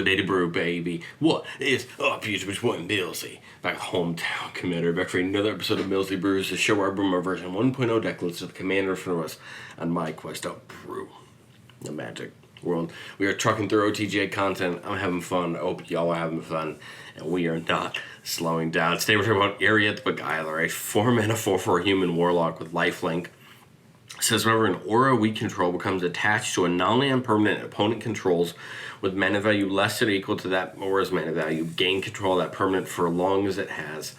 good day to brew, baby. What is up, YouTube? It's one Millsy. Back with Hometown Commander, back for another episode of Millsy Brews, the show where I brew my version 1.0 Decklist of the Commander for us on my quest to brew the magic world. We are trucking through OTJ content. I'm having fun. I hope y'all are having fun. And we are not slowing down. Today we're talking about Eriette the Beguiler, a 4-mana 4/4 human warlock with lifelink. It says whenever an aura we control becomes attached to a non-land permanent opponent controls with mana value less than or equal to that aura's mana value, gain control of that permanent for as long as it has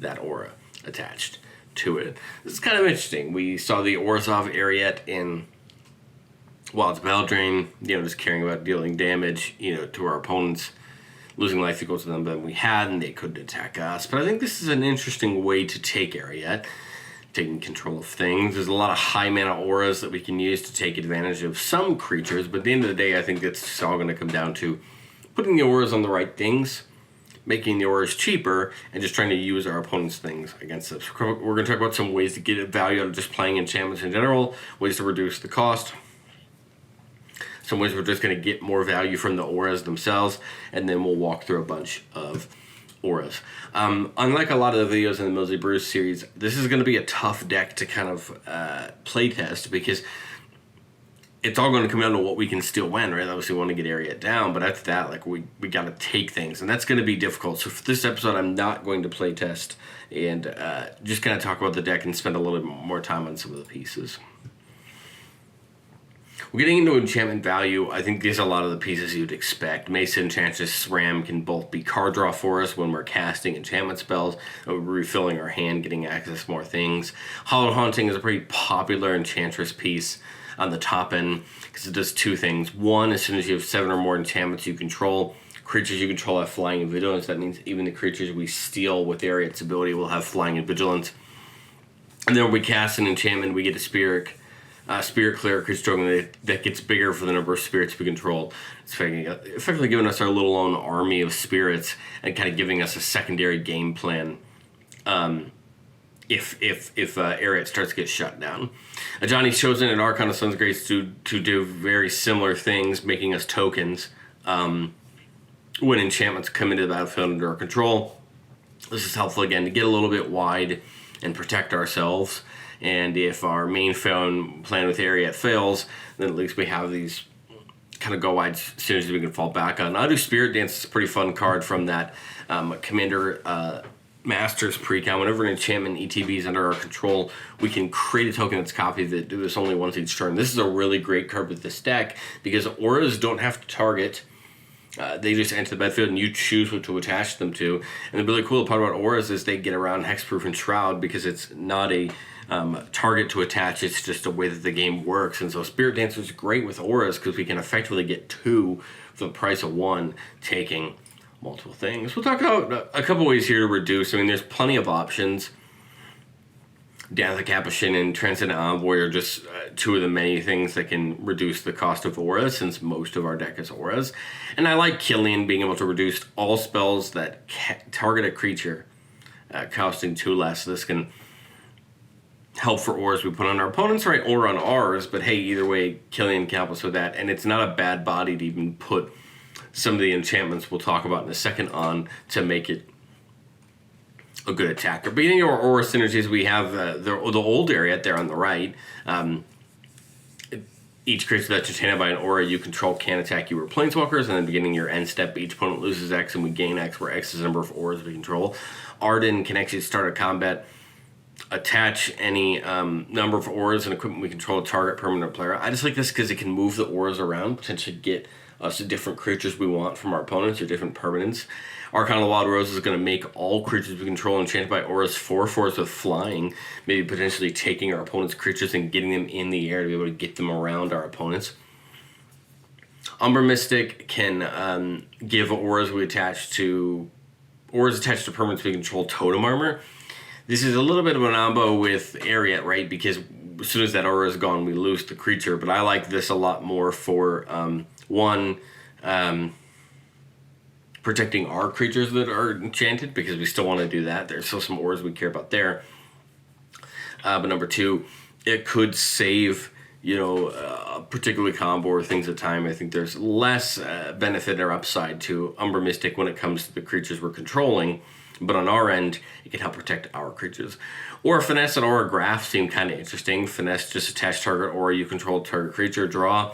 that aura attached to it. This is kind of interesting. We saw the Orzhov Eriette in Wild's Beldrain, just caring about dealing damage, to our opponents, losing life equal to them than we had, and they couldn't attack us. But I think this is an interesting way to take Eriette, taking control of things. There's a lot of high mana auras that we can use to take advantage of some creatures, but at the end of the day, I think it's all going to come down to putting the auras on the right things, making the auras cheaper, and just trying to use our opponent's things against us. We're going to talk about some ways to get value out of just playing enchantments in general, ways to reduce the cost, some ways we're just going to get more value from the auras themselves, and then we'll walk through a bunch of auras. Unlike a lot of the videos in the Millsy Brews series, this is going to be a tough deck to kind of play test because it's all going to come down to what we can still win, right? Obviously, we want to get Eriette down, but after that, we got to take things, and that's going to be difficult. So for this episode, I'm not going to play test and just kind of talk about the deck and spend a little bit more time on some of the pieces. We're getting into enchantment value. I think these are a lot of the pieces you'd expect. Mace, Enchantress, Ram can both be card draw for us when we're casting enchantment spells, and we're refilling our hand, getting access to more things. Hollow Haunting is a pretty popular Enchantress piece on the top end because it does two things. One, as soon as you have 7 or more enchantments you control, creatures you control have flying and vigilance. That means even the creatures we steal with Eriette's ability will have flying and vigilance. And then when we cast an enchantment, we get a Spirit Cleric creature token that gets bigger for the number of spirits we control. It's effectively giving us our little own army of spirits and kind of giving us a secondary game plan if Eriette starts to get shut down. Ajani's Chosen and Archon of Sun's Grace to do very similar things, making us tokens when enchantments come into the battlefield under our control. This is helpful, again, to get a little bit wide and protect ourselves. And if our main plan with Eriette fails, then at least we have these kind of go wide synergies we can fall back on. Adu Spirit Dance is a pretty fun card from that Commander Masters precon. Whenever an enchantment ETB is under our control, we can create a token that's copied that do this only once each turn. This is a really great card with this deck because auras don't have to target. They just enter the battlefield and you choose what to attach them to. And the really cool part about auras is they get around Hexproof and Shroud because it's not a target to attach. It's just a way that the game works. And so Spirit Dancer is great with auras because we can effectively get 2 for the price of 1, taking multiple things. We'll talk about a couple ways here to reduce. I mean, there's plenty of options. Danica Capuchin and Transcendent Envoy are just 2 of the many things that can reduce the cost of auras, since most of our deck is auras. And I like Killian being able to reduce all spells that target a creature costing 2 less. This can help for auras we put on our opponents, right, or on ours, but hey, either way, Killian can help us with that, and it's not a bad body to even put some of the enchantments we'll talk about in a second on to make it a good attacker. Beginning of our aura synergies, we have the old Eriette there on the right. Each creature that's enchanted by an aura you control can attack you or planeswalkers, and then beginning your end step, each opponent loses X and we gain X, where X is the number of auras we control. Arden can actually start a combat, attach any number of auras and equipment we control to target permanent player. I just like this because it can move the auras around, potentially get us the different creatures we want from our opponents or different permanents. Archon of the Wild Rose is going to make all creatures we control enchanted by auras 4/4s with flying, maybe potentially taking our opponent's creatures and getting them in the air to be able to get them around our opponents. Umber Mystic can give auras attached to permanents we control totem armor. This is a little bit of an combo with Eriette, right? Because as soon as that aura is gone, we lose the creature. But I like this a lot more for, protecting our creatures that are enchanted, because we still want to do that. There's still some auras we care about there. But number 2, it could save particularly combo or things at time. I think there's less benefit or upside to Umbra Mystic when it comes to the creatures we're controlling. But on our end, it can help protect our creatures. Aura Finesse and Aura Graph seem kind of interesting. Finesse, just attach target aura you control target creature, draw.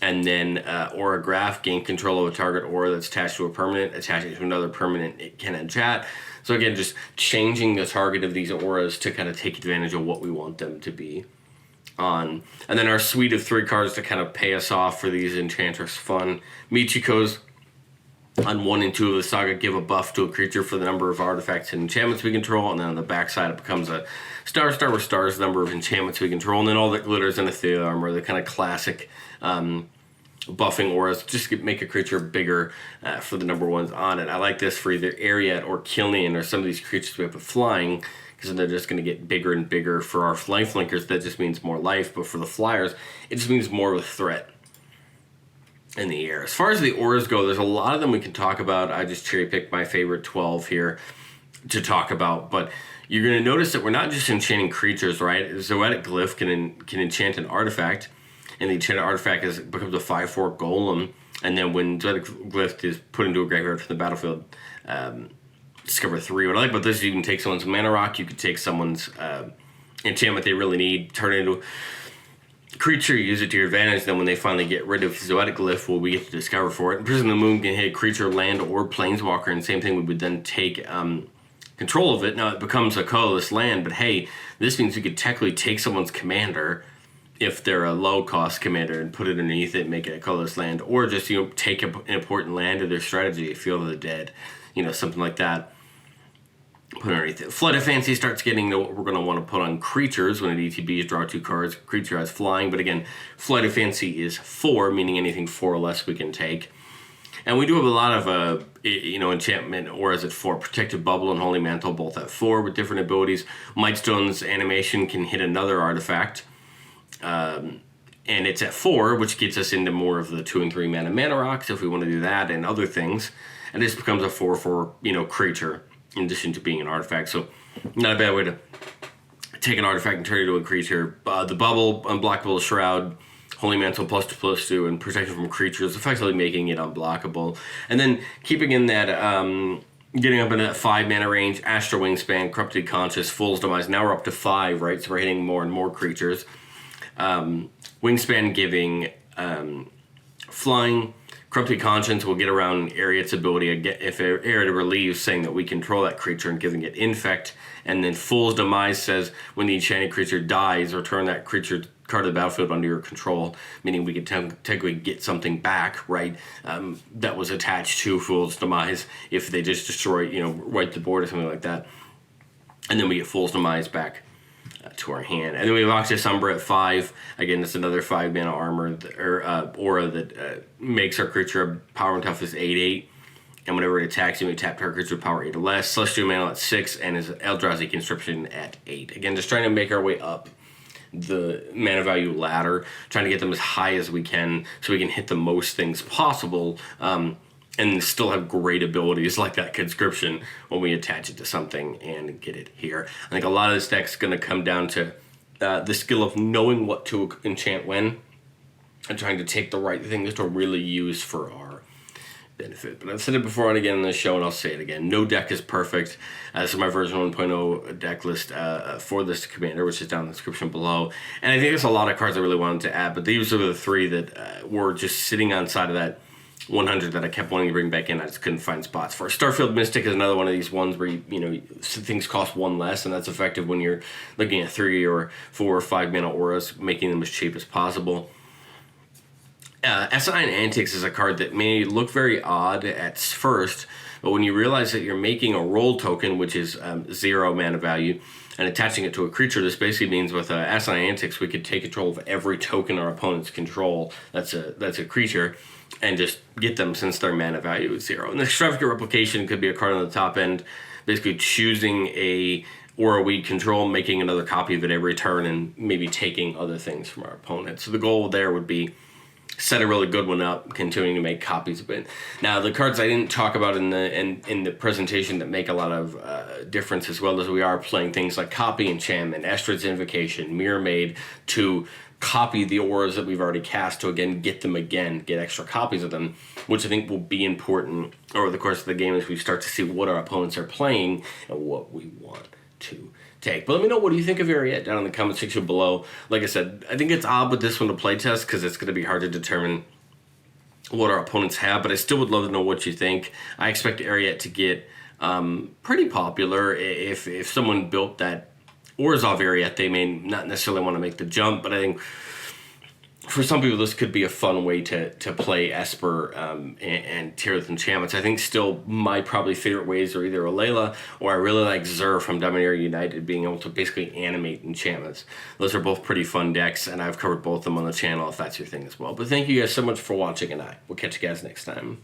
And then Aura Graph, gain control of a target aura that's attached to a permanent, attach it to another permanent, it can enchant. So again, just changing the target of these auras to kind of take advantage of what we want them to be on. And then our suite of 3 cards to kind of pay us off for these Enchantress fun. Michiko's on 1 and 2 of the saga, give a buff to a creature for the number of artifacts and enchantments we control, and then on the backside it becomes a star where star is the number of enchantments we control, and then all that glitters and ethereal armor, the kind of classic buffing auras, just make a creature bigger for the number 1s on it. I like this for either Eriette or Killian or some of these creatures we have with flying, because they're just going to get bigger and bigger. For our life linkers, that just means more life, but for the flyers, it just means more of a threat in the air. As far as the auras go, there's a lot of them we can talk about. I just cherry picked my favorite 12 here to talk about, but you're going to notice that we're not just enchanting creatures, right? Zoetic Glyph can enchant an artifact, and the enchanted artifact becomes a 5/4 golem, and then when Zoetic Glyph is put into a graveyard from the battlefield, discover 3. What I like about this is you can take someone's mana rock, you could take someone's enchantment they really need, turn it into creature, use it to your advantage, then when they finally get rid of Zoetic Glyph, we get to discover for it. Prison of the Moon can hit creature, land, or planeswalker, and same thing, we would then take control of it. Now it becomes a colorless land, but hey, this means we could technically take someone's commander, if they're a low-cost commander, and put it underneath it and make it a colorless land, or just take an important land of their strategy, Field of the Dead, something like that. Put underneath it. Flood of Fancy starts getting to what we're going to want to put on creatures. When it ETBs, draw 2 cards. Creature has flying, but again, Flood of Fancy is 4, meaning anything 4 or less we can take. And we do have a lot of enchantment auras at 4. Protective Bubble and Holy Mantle both at 4 with different abilities. Mightstone's animation can hit another artifact. And it's at 4, which gets us into more of the 2 and 3 mana rocks if we want to do that and other things. And this becomes a 4/4 creature, in addition to being an artifact. So not a bad way to take an artifact and turn it into a creature. The Bubble, Unblockable Shroud, Holy Mantle +2/+2, and Protection from Creatures, effectively making it unblockable. And then keeping in that, getting up in that 5 mana range, Astral Wingspan, Corrupted Conscious, Fool's Demise. Now we're up to 5, right? So we're hitting more and more creatures. Wingspan giving flying. Corrupted Conscience will get around Eriette's ability if Eriette relieves, saying that we control that creature and giving it infect. And then Fool's Demise says when the enchanted creature dies, return that creature card to the battlefield under your control, meaning we can technically get something back, right, that was attached to Fool's Demise if they just destroy, wipe the board or something like that. And then we get Fool's Demise back to our hand. And then we have Oxus Umbra at 5. Again, it's another 5 mana armor aura that makes our creature power and toughness 8/8. And whenever it attacks you, we tap target creature with power 8 or less. Celestial Mantle at 6, and is Eldrazi Conscription at 8. Again, just trying to make our way up the mana value ladder, trying to get them as high as we can so we can hit the most things possible, and still have great abilities like that Conscription when we attach it to something and get it here. I think a lot of this deck's going to come down to the skill of knowing what to enchant when and trying to take the right things to really use for our benefit. But I've said it before and again in this show, and I'll say it again. No deck is perfect. This is my version 1.0 deck list for this commander, which is down in the description below. And I think there's a lot of cards I really wanted to add, but these are the 3 that were just sitting on side of that 100 that I kept wanting to bring back in. I just couldn't find spots for. Starfield Mystic is another one of these ones where things cost 1 less, and that's effective when you're looking at 3 or 4 or 5 mana auras, making them as cheap as possible. Asinine Antics is a card that may look very odd at first, but when you realize that you're making a roll token, which is 0 mana value, and attaching it to a creature, this basically means with Asinine Antics, we could take control of every token our opponents control that's a creature, and just get them since their mana value is 0. And the Extravagant Replication could be a card on the top end, basically choosing a aura we control, making another copy of it every turn, and maybe taking other things from our opponent. So the goal there would be set a really good one up, continuing to make copies of it. Now, the cards I didn't talk about in the presentation that make a lot of difference, as well as we are playing things like Copy Enchantment, Estrid's Invocation, Mirror Maid, to copy the auras that we've already cast to again get extra copies of them, which I think will be important over the course of the game as we start to see what our opponents are playing and what we want to take. But let me know, what do you think of Eriette down in the comment section below. Like I said, I think it's odd with this one to play test because it's going to be hard to determine what our opponents have, but I still would love to know what you think. I expect Eriette to get pretty popular. If someone built that Orzhov Eriette, they may not necessarily want to make the jump, but I think for some people this could be a fun way to play Esper and Tier with Enchantments. I think still my probably favorite ways are either Alayla, or I really like Xur from Dominaria United, being able to basically animate enchantments. Those are both pretty fun decks, and I've covered both of them on the channel if that's your thing as well. But thank you guys so much for watching, and I will catch you guys next time.